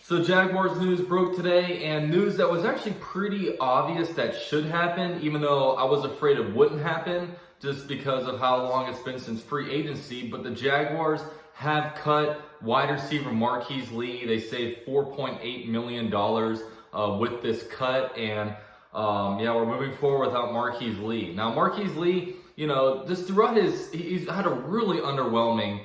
So Jaguars news broke today, and news that was actually pretty obvious that should happen, even though I was afraid it wouldn't happen just because of how long it's been since free agency. But the Jaguars have cut wide receiver Marqise Lee. They saved $4.8 million with this cut, and we're moving forward without Marqise Lee. Now, Marqise Lee, just throughout he's had a really underwhelming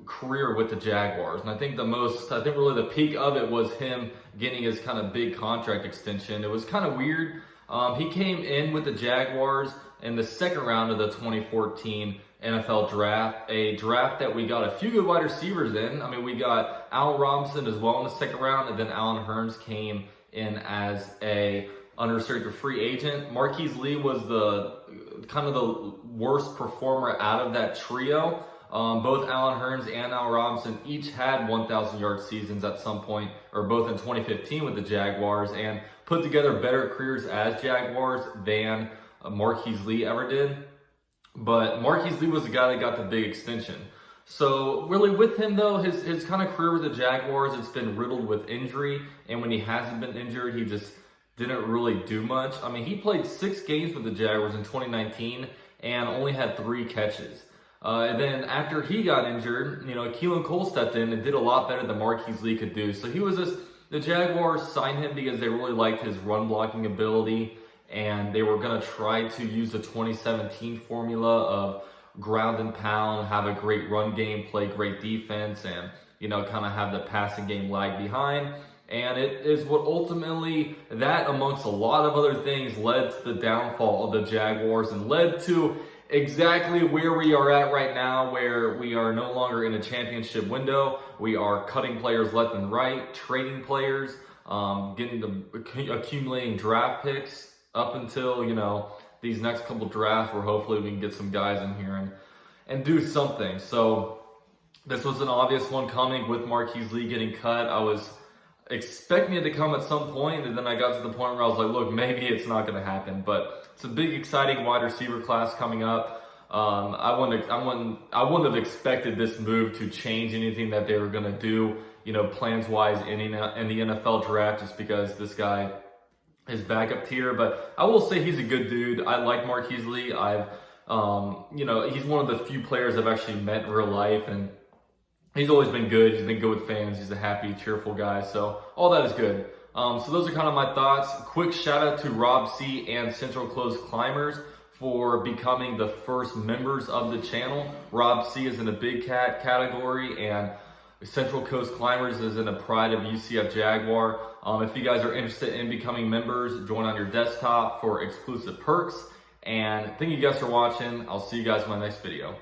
career with the Jaguars, and I think really the peak of it was him getting his kind of big contract extension. It was kind of weird. He came in with the Jaguars in the second round of the 2014 NFL draft, a draft that we got a few good wide receivers in. I mean, we got Allen Robinson as well in the second round, and then Allen Hurns came in as a unrestricted free agent. Marqise Lee was the kind of the worst performer out of that trio. Both Allen Hurns and Allen Robinson each had 1,000-yard seasons at some point, or both in 2015 with the Jaguars, and put together better careers as Jaguars than Marqise Lee ever did. But Marqise Lee was the guy that got the big extension. So really with him though, his kind of career with the Jaguars, it's been riddled with injury, and when he hasn't been injured, he just didn't really do much. I mean, he played 6 games with the Jaguars in 2019 and only had 3 catches. And then after he got injured, Keelan Cole stepped in and did a lot better than Marqise Lee could do. So the Jaguars signed him because they really liked his run blocking ability, and they were going to try to use the 2017 formula of ground and pound, have a great run game, play great defense, and, kind of have the passing game lag behind. And it is what ultimately, that amongst a lot of other things, led to the downfall of the Jaguars and led to exactly where we are at right now, where we are no longer in a championship window. We are cutting players left and right, trading players, accumulating draft picks up until, these next couple drafts where hopefully we can get some guys in here and do something. So this was an obvious one coming with Marqise Lee getting cut. I was expecting it to come at some point, and then I got to the point where I was like, look, maybe it's not going to happen. But it's a big, exciting wide receiver class coming up. I wouldn't have expected this move to change anything that they were going to do, plans-wise in the NFL draft, just because this guy is back up tier. But I will say he's a good dude. I like Marqise Lee. He's one of the few players I've actually met in real life, and he's always been good. He's been good with fans. He's a happy, cheerful guy. So all that is good. So those are kind of my thoughts. Quick shout out to Rob C and Central Coast Climbers for becoming the first members of the channel. Rob C is in a big cat category, and Central Coast Climbers is in a Pride of UCF Jaguar. If you guys are interested in becoming members, join on your desktop for exclusive perks. And thank you guys for watching. I'll see you guys in my next video.